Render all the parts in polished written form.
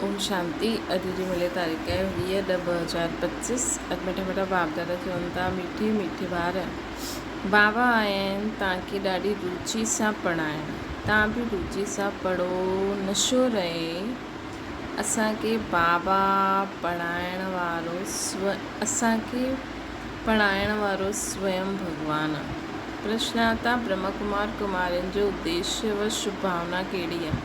ओम शांति। अॼु जी मिले तारीख़ है 20/10/2025। अॼु मिठा बाप दादा चवनि था मीठी मीठी ॿार बाबा आया आहिनि तव्हांखे ॾाढी रुचि सां पढ़ाइणु। तव्हां बि रुचि सां पढ़ो, नशो रहे। असांखे बाबा पढ़ाइण वारो स्वयं भॻवानु आहे। प्रश्न आता ब्रह्म कुमार कुमारियुनि जो उद्देश्य व शुभ भावना कहिड़ी आहे?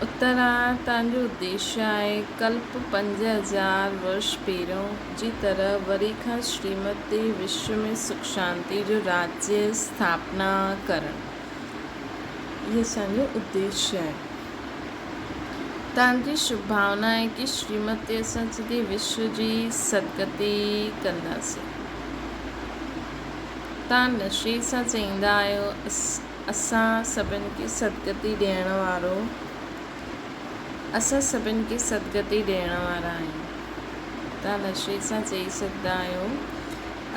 उत्तर आहे तव्हांजो उद्देश्य आहे कल्प 5000 वर्ष पहिरियों जी तरह वरी खां श्रीमती विश्व में सुख शांति जो राज्य स्थापना करणु। इहो असांजो उद्देश्य आहे। तव्हांजी शुभ भावना आहे कि श्रीमती असां सॼे विश्व जी सदगति कंदासीं। तव्हां नशे सां चईंदा आहियो असां सभिनि खे सदगति ॾियण वारो वारा आहियूं। तव्हां नशे सां चई सघंदा आहियो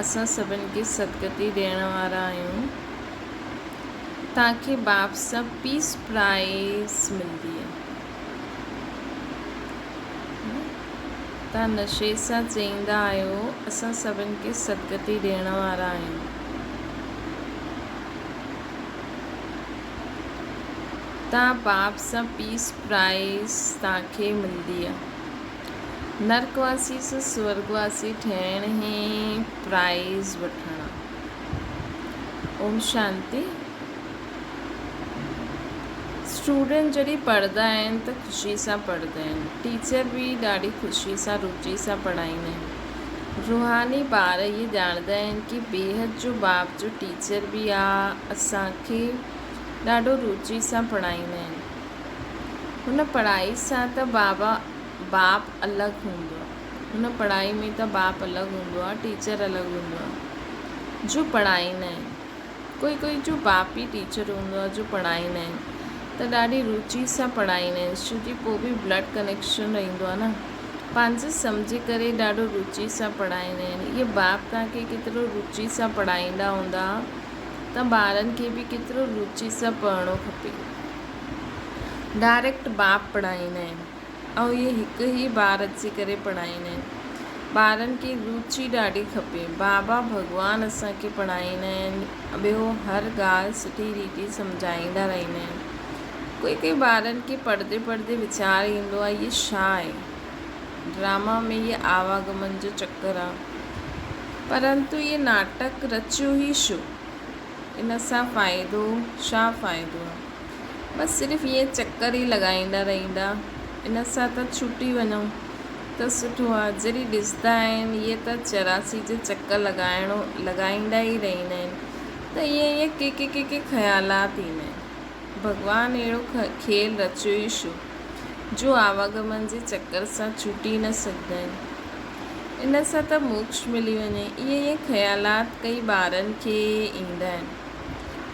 असां सभिनि खे सदगति ॾियण वारा आहियूं। तव्हांखे बाप सां पीस प्राइज़ मिलंदी आहे। तव्हां नशे सां चईंदा आहियो असां सभिनि खे सदगति ॾियण वारा आहियूं। तव्हां बाप सां पीस प्राइज़ तव्हांखे मिलंदी आहे। नरकवासी सां स्वर्गवासी ठहिण ई प्राइज़ वठणु। ओम शांति। स्टूडेंट जॾहिं पढ़ंदा आहिनि त ख़ुशी सां पढ़ंदा आहिनि। टीचर बि ॾाढी ख़ुशी सां रुचि सां पढ़ाईंदा आहिनि। रूहानी ॿार इहे ॼाणंदा आहिनि कि बेहद जो बाप जो टीचर बि आहे असांखे ॾाढो रुचि सां पढ़ाईंदा आहिनि। हुन पढ़ाई सां त बाप अलॻि हूंदो आहे। हुन पढ़ाई में त बाप अलॻि हूंदो आहे, टीचर अलॻि हूंदो आहे जो पढ़ाईंदा आहिनि। कोई जो बाप ई टीचर हूंदो आहे जो पढ़ाईंदा आहिनि त ॾाढी रुचि सां पढ़ाईंदा आहिनि। छो कि पोइ बि ब्लड कनेक्शन रहंदो आहे न। पंहिंजे सम्झी करे ॾाढो रुचि सां पढ़ाईंदा आहिनि। इहे बाप तव्हांखे केतिरो रुचि सां पढ़ाईंदा हूंदा त ॿारनि खे बि केतिरो रुचि सां पढ़णो खपे। डायरेक्ट बाप पढ़ाईंदा आहिनि ऐं इहे हिकु ई ॿार अची करे पढ़ाईंदा आहिनि। ॿारनि खे रुचि ॾाढी खपे। बाबा भॻवानु असांखे पढ़ाईंदा आहिनि। ॿियो हर ॻाल्हि सुठी रीति सम्झाईंदा रहंदा आहिनि। कोई ॿारनि खे पढ़ंदे पढ़ंदे वीचार ईंदो आहे इहे छा आहे, ड्रामा में इहे आवागमन जो चक्कर आहे। परंतु इहे नाटक रचियो ई छो? इन सां फ़ाइदो छा फ़ाइदो आहे? बसि सिर्फ़ु इहे चकर ई लॻाईंदा रहंदा। इन सां त छुटी वञूं त सुठो आहे। जॾहिं ॾिसंदा आहिनि इहे त 84 जो चकर लॻाईंदा ई रहंदा आहिनि त इहे के ख़्यालात ईंदा आहिनि। भॻवानु अहिड़ो खेल रचियो ई छो जो आवागमन जे चकर सां छुटी न सघंदा आहिनि। इन सां त मोक्ष मिली वञे। इहे ख़्यालात कई ॿारनि खे ईंदा आहिनि।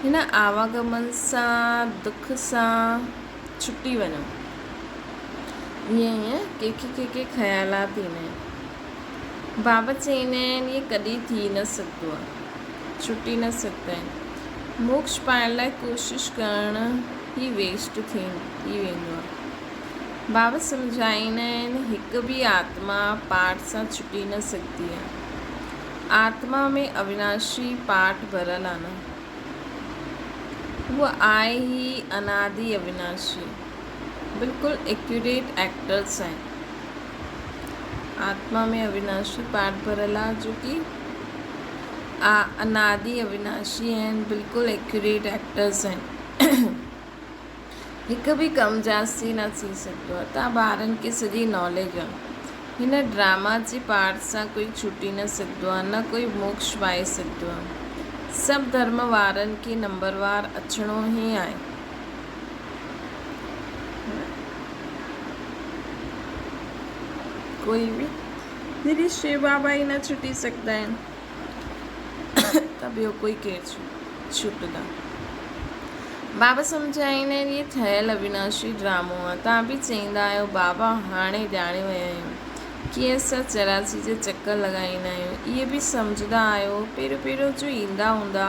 हिन आवागमन सां दुख सां छुटी वञो। ईअं के ख़्यालात ईंदा आहिनि। बाबा चईंदा आहिनि इहे कॾहिं थी न सघंदो आहे, छुटी न सघंदा आहिनि। मोक्ष पाइण लाइ कोशिशि करणु ई वेस्ट थी वेंदो आहे। बाबा सम्झाईंदा आहिनि हिकु बि आत्मा पाठ सां छुटी न सघंदी आहे। आत्मा में अविनाशी पाठ भरियलु आहे न। उहा आहे ई अनादि अविनाशी। बिल्कुलु एक्यूरेट एक्टर्स आहिनि। आत्मा में अविनाशी पाठ भरियलु आहे जो कि अनादि अविनाशी आहिनि। बिल्कुलु एक्यूरेट एक्टर्स आहिनि। हिकु बि कम जास्ती न थी सघंदो आहे। तव्हां ॿारनि खे सॼी नॉलेज आहे। हिन ड्रामा जे पाठ सां कोई छुटी न सघंदो आहे, न कोई मोक्ष पाए सघंदो आहे। सभु धर्म वारनि खे नंबरवार अचिणो ई आहे। कोई बि जॾहिं शिव बाबा ई न छुटी सघंदा आहिनि त ॿियो कोई केरु छुटंदा? बाबा सम्झाईंदा आहिनि इहे ठहियलु अविनाशी ड्रामो आहे। तव्हां बि चईंदा आहियो बाबा हाणे ॼाणे विया आहियूं कीअं असां 84 जे चकर लॻाईंदा आहियूं। इहे बि सम्झंदा आहियो पहिरियों जो ईंदा हूंदा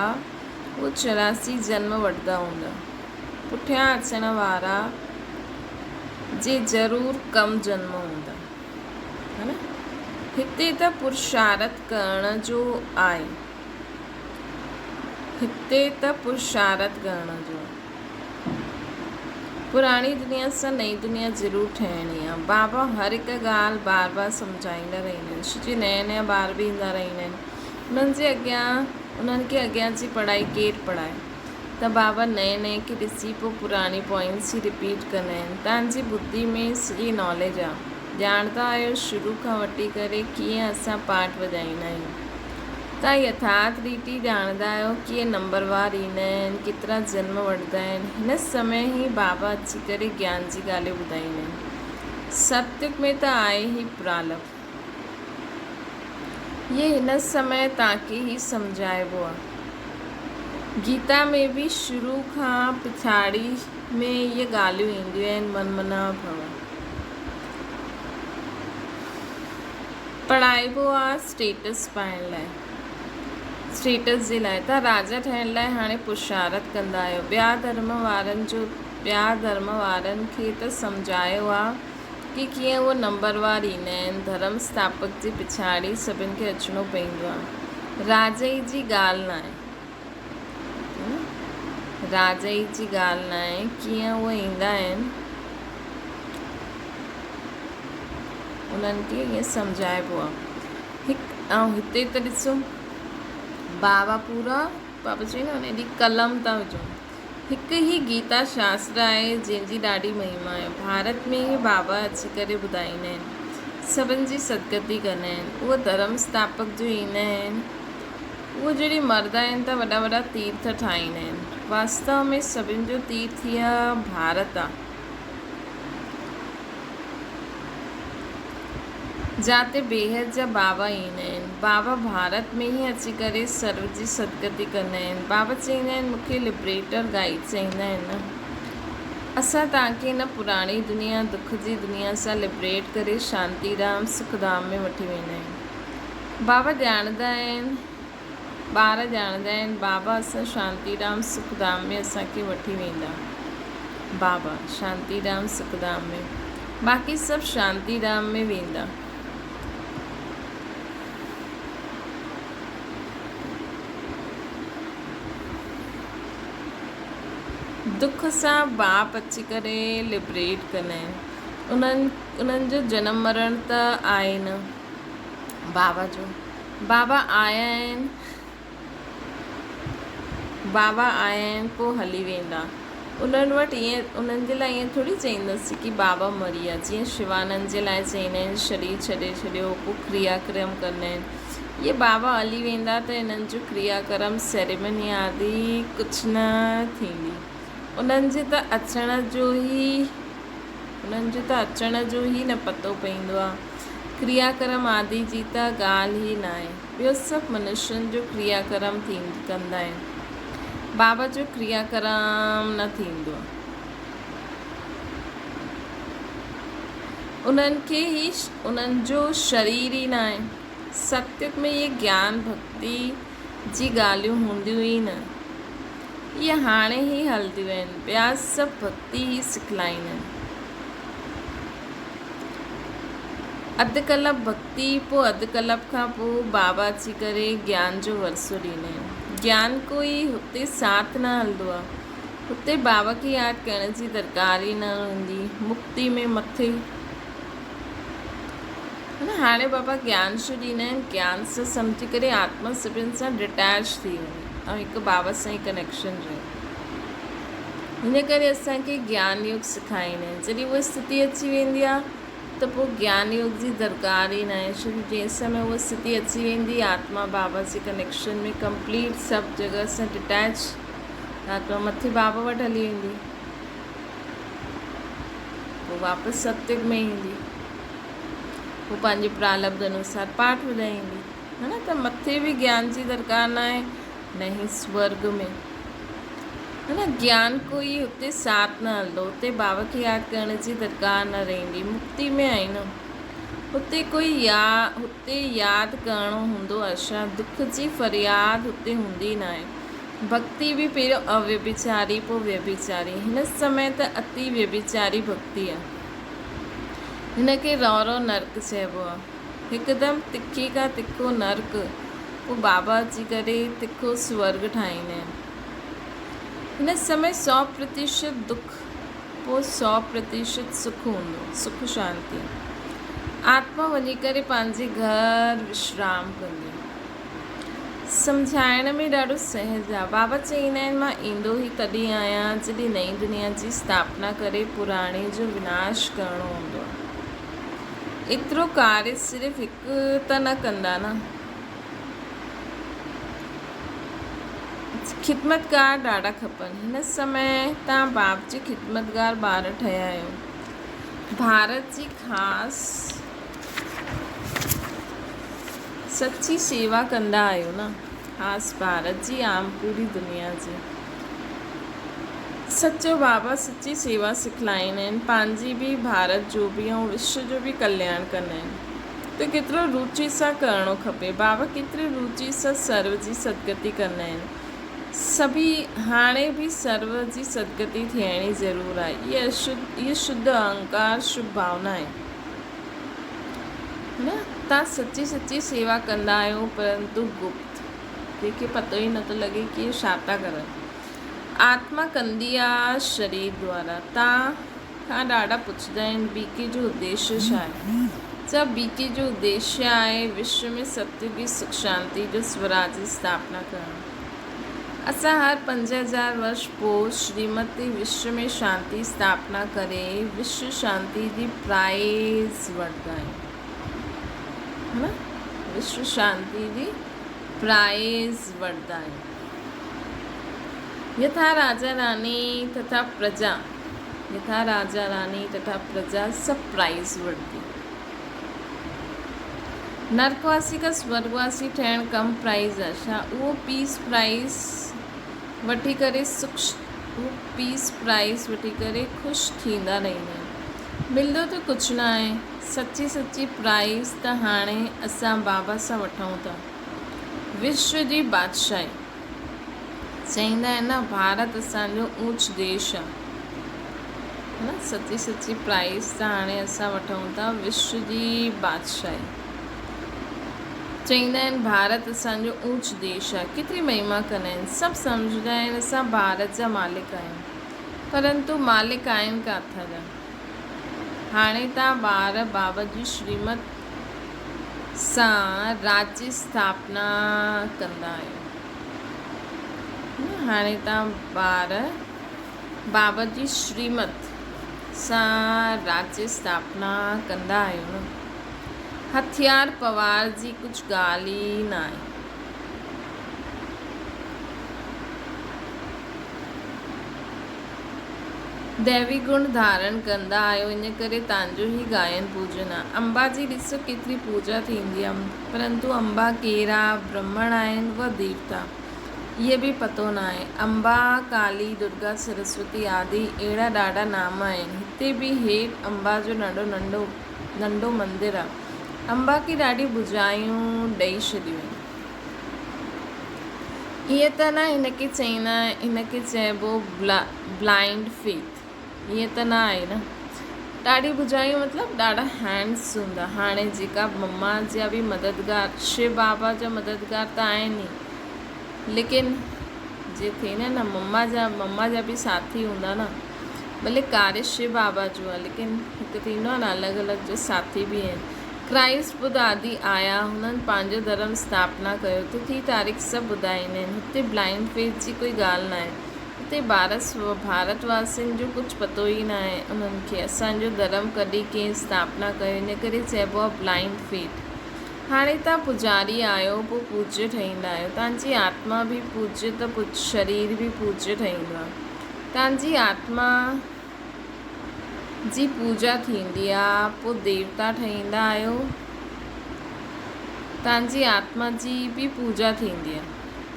उहे 84 जन्म वठंदा हूंदा। पुठियां अचण वारा जे ज़रूरु कम जन्म हूंदा, है न। हिते त पुरुषार्थ करण जो आहे, हिते त पुरुषार्थ करण जो। पुराणी दुनिया सां नई दुनिया ज़रूरु ठाहिणी आहे। बाबा हर हिकु ॻाल्हि बार बार सम्झाईंदा रहंदा आहिनि। छोकी नया नया ॿार बि ईंदा रहंदा आहिनि। उन्हनि खे अॻियां जी पढ़ाई केरु पढ़ाए, त बाबा नए नए खे ॾिसी पोइ पुराणी पॉइंट्स ई रिपीट कंदा आहिनि। तव्हांजी ॿुधी में सॼी नॉलेज आहे। ॼाणंदा आहियो शुरू खां वठी करे कीअं असां पाठ वॼाईंदा आहियूं। तव्हां यथार्थ रीति ॼाणंदा आहियो कीअं नंबरवार ईंदा आहिनि, केतिरा जन्म वठंदा आहिनि। हिन समय ई बाबा अची करे ज्ञान जी ॻाल्हियूं ॿुधाईंदा आहिनि। सत्युग में त आहे ई प्रारब्ध, ये हिन समय तव्हांखे ई सम्झाइबो आहे। गीता में बि शुरू खां पिछाड़ी में इहे ॻाल्हियूं ईंदियूं आहिनि। मनमना भव पढ़ाइबो आहे स्टेटस पाइण लाइ, स्टेटस जे लाइ। तव्हां राजा ठहिण लाइ हाणे पुरुषार्थ कंदा आहियो। ॿिया धर्म वारनि खे त सम्झायो आहे कि कीअं उहे नंबरवार ईंदा आहिनि। धर्म स्थापक जे पिछाड़ी सभिनि खे अचिणो पवंदो आहे। राजाई जी ॻाल्हि न आहे, राजाई जी ॻाल्हि न आहे। कीअं उहे ईंदा आहिनि उन्हनि खे ईअं सम्झाइबो आहे। ऐं हिते त ॾिसो बाबा चई न हुन ॾींहुं कलम था विझूं। हिकु ई गीता शास्त्र आहे जंहिंजी ॾाढी महिमा आहे। भारत में ई बाबा अची करे ॿुधाईंदा आहिनि, सभिनि जी सदगति कंदा आहिनि। उहे धर्म स्थापक जो ईंदा आहिनि। उहे जहिड़ी मर्द आहिनि त वॾा वॾा तीर्थ ठाहींदा आहिनि। वास्तव में सभिनि जो तीर्थ इहा भारत आहे, जाते बेहद जा बाबा ईंदा आहिनि। बाबा भारत में ई अची करे सर्व जी सदगति कंदा आहिनि। बाबा चवंदा आहिनि मूंखे लिबरेटर गाइड चवंदा आहिनि न। असां तव्हांखे हिन पुराणी दुनिया दुख जी दुनिया सां लिबरेट करे शांतीधाम सुखधाम में वठी वेंदा आहिनि। बाबा ॼाणंदा आहिनि, ॿार ॼाणंदा आहिनि बाबा असां शांतीधाम सुखधाम में असांखे वठी वेंदा। बाबा शांतीधाम सुखधाम में, बाक़ी सभु शांतीधाम में वेंदा। दुख सां बाप अची करे लिबरेट कंदा आहिनि। उन्हनि जो जनम मरण त आहे न बाबा जो। बाबा आया आहिनि पोइ हली वेंदा। उन्हनि वटि ईअं, उन्हनि जे लाइ ईअं थोरी चईंदसि कि बाबा मरी विया। जीअं शिवानंद जे लाइ चईंदा आहिनि शरीर छॾे छॾियो, पोइ क्रियाक्रम कंदा आहिनि। इहे बाबा हली वेंदा त हिननि जो क्रियाक्रम सेरेमनी आदि कुझु न थींदी। उन्हनि जे त अचण जो ई न पतो पवंदो आहे। क्रियाक्रम आदि जी त ॻाल्हि ई न आहे। ॿियो सभु मनुष्यनि जो क्रियाक्रम कंदा आहिनि। बाबा जो क्रियाक्रम न थींदो आहे। उन्हनि जो शरीर ई न आहे। सत्युग में इहे ज्ञान भक्ति जी ॻाल्हियूं हूंदियूं ई न। इहे हाणे ई हलंदियूं आहिनि। ॿिया सभु भक्ति ई सिखलाईंदा आहिनि। अधु कलाक भक्ति, पोइ अधु कलाक खां पोइ बाबा अची करे ज्ञान जो वरसो ॾींदा आहिनि। ज्ञान कोई हुते साथ न हलंदो आहे। हुते बाबा खे यादि करण जी दरकार ई न हूंदी। मुक्ति में मथे हाणे बाबा ज्ञान छो ॾींदा आहिनि? ज्ञान सां सम्झी करे आत्मा सभिनि सां डिटैच थी वञे ऐं हिकु बाबा सां ई कनेक्शन रहे। हिन करे असांखे ज्ञान योग सेखारींदा आहिनि। जॾहिं उहा स्थिति अची वेंदी आहे त पोइ ज्ञान योग जी दरकार ई न आहे। छो जंहिं समय उहा स्थिति अची वेंदी, आत्मा बाबा जे कनेक्शन में कंप्लीट सभु जॻह सां डिटैच, आत्मा मथे बाबा वटि हली वेंदी, पोइ वापसि सत्युग में ईंदी, पोइ पंहिंजे प्रारब्ध अनुसार पाठ ॿुधाईंदी, है न। त मथे बि ज्ञान जी दरकार न आहे, न ही स्वर्ग में, है न। ज्ञान कोई हुते साथ न हलंदो। हुते बाबा खे यादि करण जी दरकार न रहंदी। मुक्ति में आहे न, हुते हुते यादि करिणो हूंदो आहे। दुख जी फरियाद हुते हूंदी न आहे। भक्ति बि पहिरियों अव्यभिचारी, पोइ व्यभिचारी। हिन समय त अति व्यभिचारी भक्ति आहे। हिनखे रौरो नर्क चइबो आहे। हिकदमि तिखे खां तिखो नर्क, पोइ बाबा अची करे तिखो स्वर्ग ठाहींदा आहिनि। हिन समय 100% दुख, पोइ 100% सुख हूंदो, सुख शांति। आत्मा वञी करे पंहिंजे घर विश्राम कंदी। सम्झाइण में ॾाढो सहज आहे। बाबा चईंदा आहिनि, मां ईंदो ई तॾहिं आहियां जॾहिं नई दुनिया जी स्थापना करे पुराणे जो विनाश करिणो हूंदो आहे। एतिरो कार्य सिर्फ़ु हिकु त न कंदा न। खिदमतगार ॾाढा खपनि। हिन समय तव्हां बाप जी खिदमतगार ॿार ठहिया आहियो। भारत जी ख़ासि सची सेवा कंदा आहियो न। ख़ासि भारत जी आम पूरी दुनिया जी। सचो बाबा सची सेवा सिखलाईंदा आहिनि, पंहिंजी बि, भारत जो बि ऐं विश्व जो बि कल्याण कंदा आहिनि। त केतिरो रुचि सां करिणो खपे। बाबा केतिरी रुचि सां सर्व जी सदगति कंदा आहिनि। सभी हाणे बि सर्व जी सदगति थियणी ज़रूरु आहे। इहा शुद्ध अहंकार, शुभ भावना आहे न। तव्हां सची सची सेवा कंदा आहियो, परंतु गुप्त, कंहिंखे पतो ई नथो लॻे कि छा था करनि। आत्मा कंदी आहे शरीर द्वारा। तव्हां खां ॾाढा पुछंदा आहिनि, बीके जो उद्देश्य छा आहे? जब बीके जो उद्देश्य आहे विश्व में सत्य की सुख शांति जो स्वराज जी स्थापना करणु। असां हर 5000 वर्ष पोइ श्रीमती विश्व में शांति स्थापना करे विश्व शांति जी प्राइज़ वठंदा आहियूं, है न। विश्व शांति जी प्राइज़ वठंदा आहियूं। यथा राजा रानी तथा प्रजा, यथा राजा रानी तथा प्रजा सब प्राइज़ वठंदी। नरकवासी का स्वर्गवासी ठहिणु कम प्राइज़ आहे छा? उहो पीस प्राइज़ वठी करे ख़ुशि थींदा रहंदा आहिनि। मिलंदो त कुझु न आहे। सची सची प्राइज़ त हाणे असां बाबा सां वठूं था। विश्व जी बादशाही चईंदा आहिनि न, भारत असांजो ऊच देश आहे, है न। सची सची प्राइज़ त हाणे असां वठूं था। विश्व जी बादशाही चईंदा आहिनि, भारत असांजो ऊच देश आहे। केतिरी महिमा कंदा आहिनि। सभु सम्झंदा आहिनि असां भारत जा मालिक आहियूं, परंतु मालिक आहिनि किथां जा? हाणे तव्हां ॿार बाबा जी श्रीमत सां राज्य स्थापना कंदा आहियो। हाणे तव्हां ॿार बाबा जी श्रीमत सां राज्य स्थापना कंदा आहियो न। हथियार पवार जी कुझु ॻाल्हि ई न आहे। दैवी गुण धारण कंदा आहियो, इन करे तव्हांजो ई गायन पूजन आहे। अंबा जी ॾिसो केतिरी पूजा थींदी आहे, परंतु अंबा केरा ब्राह्मण आहिनि व देवता इहे बि पतो न आहे। अंबा, काली, दुर्गा, सरस्वती आदि अहिड़ा ॾाढा नाम आहिनि। हिते बि हेठि अंबा जो नंढो मंदिर आहे। अंबा खे ॾाढी बुझायूं ॾेई छॾियूं आहिनि। ईअं त न, हिनखे चईंदा, हिनखे चइबो ब्लाइंड फेथ। ईअं त न आहे न। ॾाढी बुझायूं मतिलबु ॾाढा हैंड्स हूंदा। हाणे जेका मम्मा जा बि मददगार, शिव बाबा जा मददगार त आहिनि ई, लेकिन जे थिए न मम्मा जा बि साथी हूंदा न। भले कार्य शिव बाबा जो आहे, लेकिन हिकु थींदो आहे न, अलॻि अलॻि जो साथी बि आहिनि। क्राइस्ट बुद्ध आदि आया, हुननि पंहिंजो धर्म स्थापना कयो, तिथि तारीख़ सभु ॿुधाईंदा आहिनि। हिते ब्लाइंड फेथ जी कोई ॻाल्हि न आहे। हिते भारतवासियुनि जो कुझु पतो ई न आहे उन्हनि खे असांजो धर्म कॾहिं कंहिं स्थापना कयो, इन करे चइबो आहे ब्लाइंड फेथ। हाणे तव्हां पुजारी आहियो, पोइ पूज्य ठहींदा आहियो। तव्हांजी आत्मा बि पूज्य त शरीर बि पूज्य ठहींदो आहे। तव्हांजी आत्मा जी पूजा थींदी आहे, पोइ देवता ठहींदा आहियो। तव्हांजी आत्मा जी बि पूजा थींदी आहे,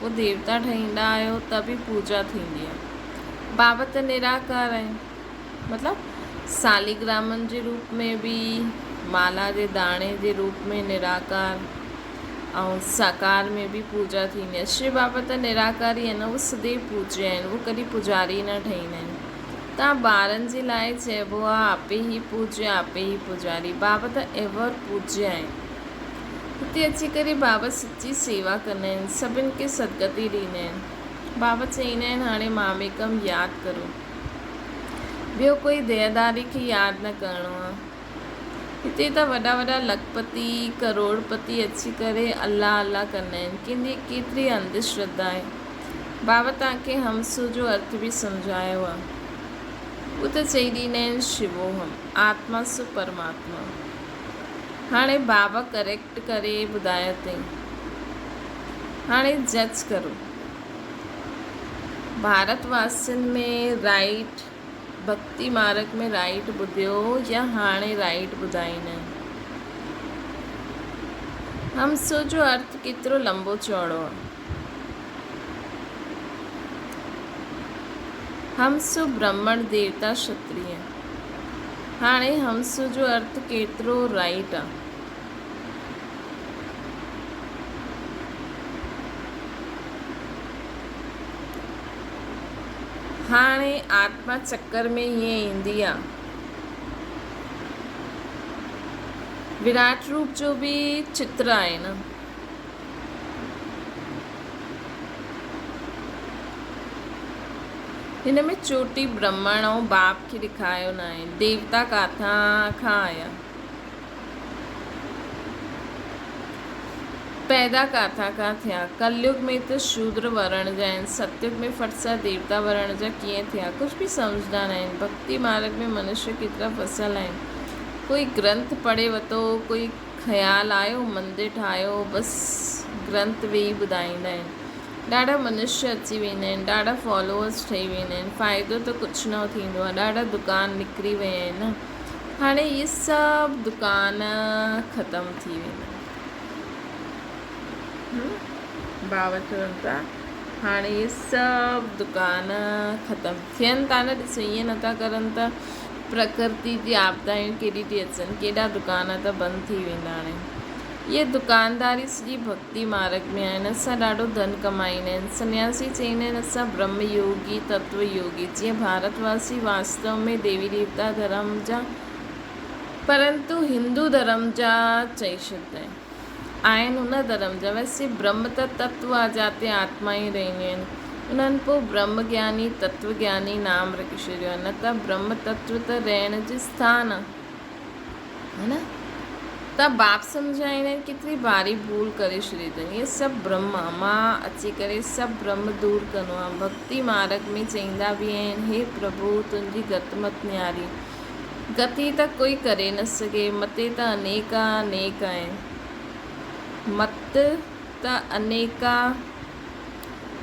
पोइ देवता ठहींदा आहियो त बि पूजा थींदी आहे। बाबा त निराकार आहिनि, मतिलबु सालिग्रामनि जे रूप में बि, माला जे दाणे जे रूप में निराकार, ऐं साकार में बि पूजा थींदी आहे। शिव बाबा त निराकार ई आहिनि, उहे सदैव पूज्य आहिनि, उहे कॾहिं पुजारी न ठहींदा आहिनि। तव्हां ॿारनि जे लाइ चइबो आहे आपे ई पूज्य आपे ई पुजारी। बाबा त एवर पूज्य आहिनि। हिते अची करे बाबा सची सेवा कंदा आहिनि, सभिनि खे सदगति ॾींदा आहिनि। बाबा चईंदा आहिनि हाणे मामेकम यादि करो, ॿियो कोई दयादारी खे यादि न करिणो आहे। हिते त वॾा वॾा लखपति करोड़पति अची करे अल्लाह अल्लाह कंदा आहिनि। कंहिंजी केतिरी अंधश्रद्धा आहे। बाबा तव्हांखे हमसो जो अर्थ बि सम्झायो आहे। उहो त चई ॾींदा आहिनि शिवोहम, आत्मा सु परमात्मा। हाणे बाबा करेक्ट करे ॿुधायो अथई, हाणे जज करो। भारतवासियुनि में राइट, भक्ति मार्ग में राइट ॿुधियो या हाणे राइट ॿुधाईंदा आहिनि। हमसो जो अर्थ केतिरो लंबो चौड़ो आहे। हमसो ब्राह्मण देवता क्षत्रिय। हाणे हमसो जो अर्थ केतिरो राइट आहे। हाणे आत्मा चक्कर में हीअं ईंदी आहे। विराट रूप जो बि चित्र आहे न। हिन में चोटी ब्रह्मण ऐं बाप खे ॾेखारियो न आहे। देवता किथां खां आया, पैदा किथां खां थिया। कलयुग में त शूद्र वर्ण जा आहिनि, सतयुग में फट सां देवता वर्ण जा कीअं थिया, कुझु बि सम्झंदा न आहिनि। भक्ति मार्ग में मनुष्य केतिरा फसियल आहिनि। कोई ग्रंथ पढ़े वरितो, कोई ख़्यालु आयो मंदरु ठाहियो, बसि ग्रंथ वेही ॿुधाईंदा आहिनि। ॾाढा मनुष्य अची वेंदा आहिनि, ॾाढा फॉलोअर्स ठही वेंदा आहिनि, फ़ाइदो त कुझु न थींदो आहे। ॾाढा दुकान निकिरी विया आहिनि। हाणे इहे सभु दुकान ख़तमु थी वेंदा। बाबा चवनि था हाणे इहे सभु दुकान ख़तमु थियनि था न। ॾिसो ईअं नथा करनि त प्रकृति जी आपदायूं केॾी थी अचनि, केॾा दुकान त बंदि थी वेंदा। हाणे ये दुकानदारी सॼी भक्ति मार्ग में आहिनि। असां ॾाढो धन कमाईंदा आहिनि। सन्यासी चईंदा आहिनि असां ब्रह्म योगी तत्व योगी। जीअं भारतवासी वास्तव में देवी देवता धर्म जा, परंतु हिंदू धर्म जा चई छॾंदा आहिनि हुन धर्म जा। वैसे ब्रह्म त तत्व आहे, जिते आत्मा ई रहंदियूं आहिनि। उन्हनि पोइ ब्रह्म ज्ञानी तत्व ज्ञानी नाम रखी छॾियो आहे, न त ब्रह्म तत्व त रहण जो स्थान आहे न। त बाप सम्झाईंदा आहिनि केतिरी भारी भूल करे छॾी अथनि। इहे सभु ब्रह्म मां अची करे सभु ब्रह्म दूर कंदो आहे। भक्ति मार्ग में चईंदा बि आहिनि हे प्रभु तुंहिंजी गति मत न्यारी। गति त कोई करे न सघे, मते त अनेका अनेक आहिनि। मत त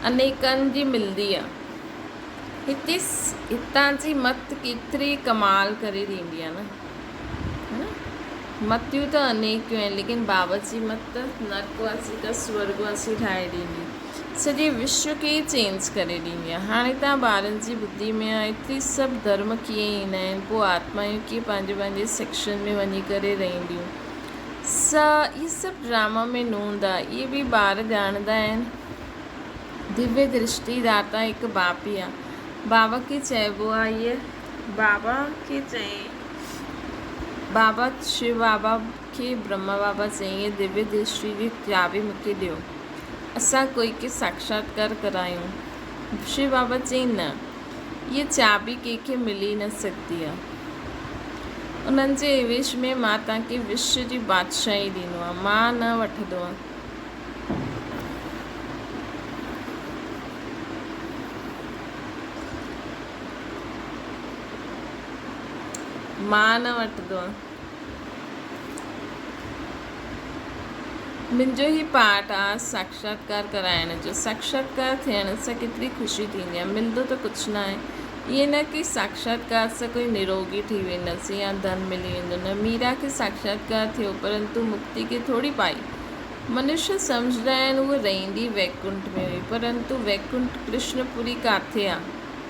अनेकनि जी मिलंदी आहे। हितां जी मत केतिरी कमाल करे ॾींदी आहे न। मतियूं त अनेकियूं आहिनि, लेकिन बाबा जी मत त नरकवासी का स्वर्गवासी ठाहे ॾींदी, सॼे विश्व खे चेंज करे ॾींदी आहे। हाणे तव्हां ॿारनि जी ॿुधी में आहे एतिरी सभु धर्म कीअं ईंदा आहिनि, पोइ आत्मायूं कीअं पंहिंजे पंहिंजे सेक्शन में वञी करे रहंदियूं। इहे सभु ड्रामा में नूंद आहे। इहे बि ॿार ॼाणंदा आहिनि। दिव्य दृष्टिदाता हिकु बाप ई आहे। बाबा खे चइबो आहे इहे बाबा खे बाबा शिव बाबा खे ब्रह्मा बाबा चईं दिव्य दृष्टि जी चाबी मूंखे ॾियो, असां कोई खे साक्षात्कार करायूं। शिव बाबा चईं न, इहा चाबी कंहिंखे मिली न सघंदी आहे। उन्हनि जे एवेश में मां तव्हांखे विश्व जी बादशाही ॾींदो आहे, मां न वठंदो आहे। मां न वठंदो आहे। मुंहिंजो ई पार्ट आहे साक्षात्कार कराइण जो। साक्षात्कार थियण सां केतिरी ख़ुशी थींदी आहे। मिलंदो त कुझु न आहे। ईअं न कि साक्षात्कार सां कोई निरोगी थी वेंदासीं या धन मिली वेंदो, न। मीरा खे साक्षात्कार थियो परंतु मुक्ति खे थोरी पाई। मनुष्य सम्झंदा आहिनि उहा रहंदी वैकुंठ में हुई, परंतु वैकुंठ कृष्णपुरी किथे आहे।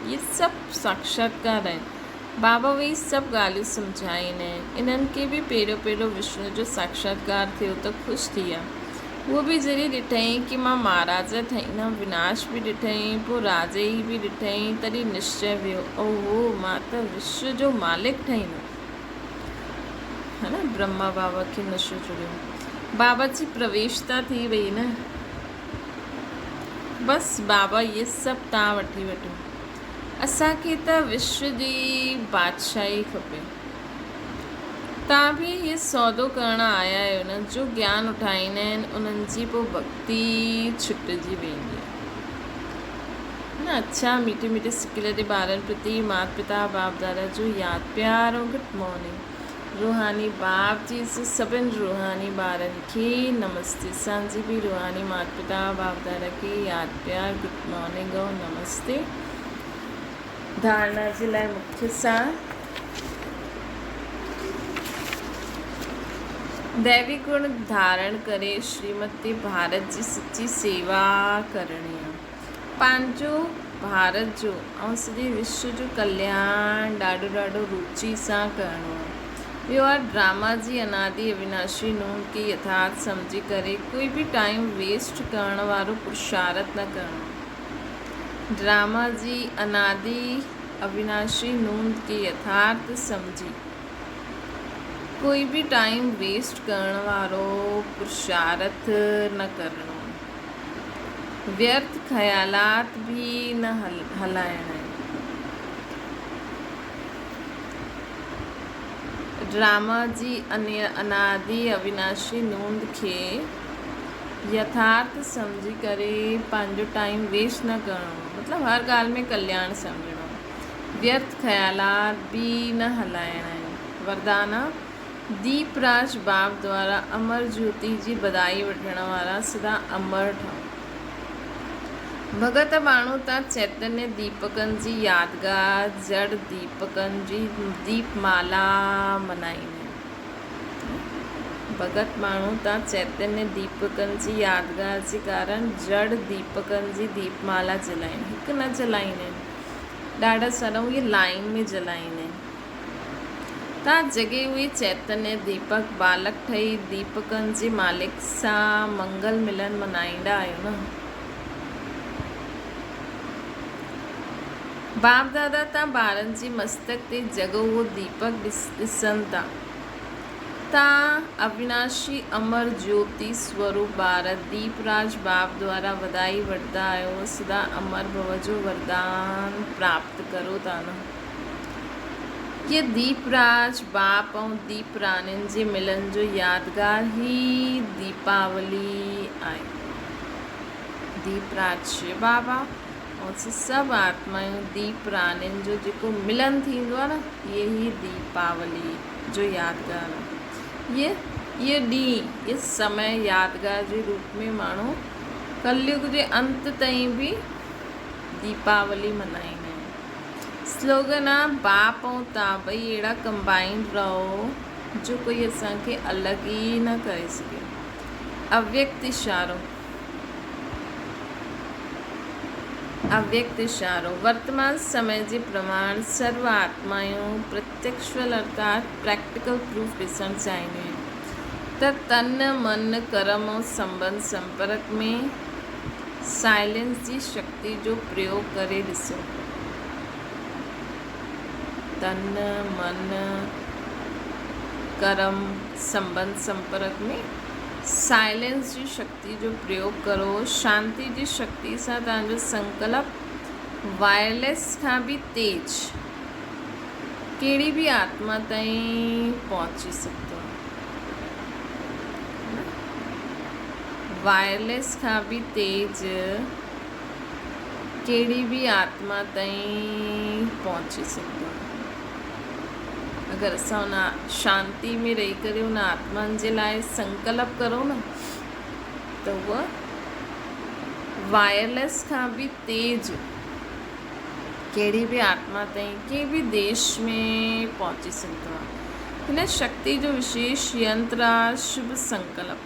इहे सभु साक्षात्कार आहिनि। बाबा वेही सभु ॻाल्हियूं सम्झाईंदा आहिनि। इन्हनि खे बि पहिरियों विष्णु जो साक्षात्कार थियो त ख़ुशि थी विया। वो बि जॾहिं ॾिठई कि मां महाराज ठहींदमि, विनाश बि ॾिठई, पोइ राजे ई बि ॾिठई, तॾहिं निश्चय वियो ओहो मां त विश्व जो मालिक ठहींदमि, है न। ब्रह्मा बाबा खे नशो चढ़ियो, बाबा जी प्रवेशता थी वई न। बसि बाबा इहे सभु तव्हां वठी वठो, असांखे त विश्व जी बादशाही खपे। तव्हां बि इहे सौदो करण आया आहियो न। जो ज्ञान उठाईंदा आहिनि उन्हनि जी पोइ भक्ति छुटिजी वेंदी आहे न। अच्छा मीठे मीठे सिकिलरे ॿारनि प्रति माता पिता बाप दादा जो यादि प्यार ऐं गुड मॉर्निंग। रूहानी बाप जी सभिनि रूहानी ॿारनि खे नमस्ते। असांजी बि रूहानी माता पिता बाप दादा खे यादि प्यार गुड मॉर्निंग ऐं नमस्ते। धारणा जे लाइ मुख्य सार, दैवी गुण धारण करे श्रीमती भारत जी सच्ची सेवा करणी आहे। पंहिंजो भारत जो ऐं सॼे विश्व जो कल्याण ॾाढो ॾाढो रुचि सां करिणो आहे। ॿियो आहे ड्रामा जी अनादि अविनाशी नून खे यथार्थ सम्झी करे कोई बि टाइम वेस्ट करण वारो पुरुषार्थ न करिणो। ड्रामा जी अनादि अविनाशी नून खे यथार्थ सम्झी कोई बि टाइम वेस्ट करण वारो पुरुषार्थ न करिणो। व्यर्थ ख़्यालात बि न हलाइणा आहिनि। ड्रामा जी अनादि अविनाशी नूंद खे यथार्थ सम्झी करे पंहिंजो टाइम वेस्ट न करिणो, मतिलबु हर ॻाल्हि में कल्याण सम्झणो। व्यर्थ ख़्यालात बि न हलाइणा आहिनि। वरदाना दीपराज बाप द्वारा अमर ज्योति जी बधाई वठण वारा सदा अमर ठहो। भगत माण्हू त चैतन्य दीपकनि जी यादगार जड़ दीपकनि जी दीपमाला मनाईंदा आहिनि। भगत माण्हू त चैतन्य दीपकनि जी यादगार जे कारण जड़ दीपकनि जी दीपमाला जलाईनि। हिकु न जलाईंदा आहिनि, ॾाढा सारा उहे लाइन में जलाईंदा आहिनि। तव्हां जॻहि उहे चैतन्य दीपक बालक ठही दीपकनि जे मालिक सां मंगल मिलन मनाईंदा आहियो न। बाप दादा तव्हां ॿारनि जी मस्तक ते जॻो उहो दीपक ॾिसनि था। तव्हां अविनाशी अमर ज्योति स्वरूप ॿार दीपराज बाप द्वारा वधाई वठंदा आहियो। सदा अमर भव जो वरदान प्राप्त करो था न। ये दीपराज बाप ऐं दीपरानियुनि जे मिलन जो यादगार ई दीपावली आहे। दीपराज बाबा ऐं सभु आत्मायूं दीपरानियुनि जो जेको मिलन थींदो आहे न, इहे ई दीपावली जो यादगार आहे। ये ॾींहुं ये समय यादगार जे रूप में माण्हू कलयुग जे अंत ताईं बि दीपावली मनाईंदा आहिनि। स्लोगन आहे बाप ऐं तव्हां ॿई अहिड़ा कंबाइंड रहो जो कोई असांखे अलॻि ई न करे सघे। अव्यक्त इशारो, अव्यक्त इशारो वर्तमान समय जे प्रमाण सर्व आत्मायूं प्रत्यक्षल अर्थात प्रैक्टिकल प्रूफ ॾिसणु चाहींदियूं आहिनि त तन मन कर्म ऐं संबंध संपर्क में साइलेंस जी शक्ति जो प्रयोग करे ॾिसो। तन मन कर्म संबंध संपर्क में साइलेंस जी शक्ति जो प्रयोग करो। शांति जी शक्ति सां तव्हांजो संकल्प वायरलेस खां बि तेज कहिड़ी बि आत्मा ताईं पहुची सघंदो आहे। वायरलेस खां बि तेज कहिड़ी बि आत्मा ताईं पहुची सघंदो आहे। अगरि असां उन शांति में रही करे उन आत्माउनि जे लाइ संकल्प करो न, त उहा वायरलेस खां बि तेज कहिड़ी बि आत्मा ताईं कंहिं बि देश में पहुची सघंदो आहे। हिन शक्ति जो विशेष यंत्र आहे शुभ संकल्प।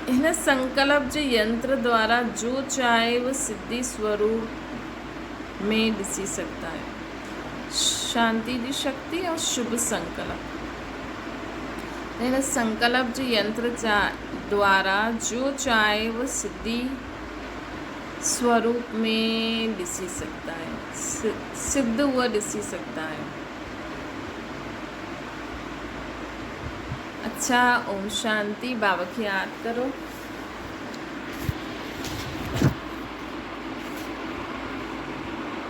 हिन संकल्प जे यंत्र द्वारा जो चाहे वो सिद्धि स्वरूप में ॾिसी सघंदा आहियो। शांति जी शक्ति और शुभ संकल्प। त हिन संकल्प जे यंत्र द्वारा जो चाहे वो सिद्धि स्वरूप में ॾिसी सघंदा आहियूं, सिद्ध उहा ॾिसी सघंदा आहियूं। अच्छा, ओम शांति। बाबा खे यादि करो।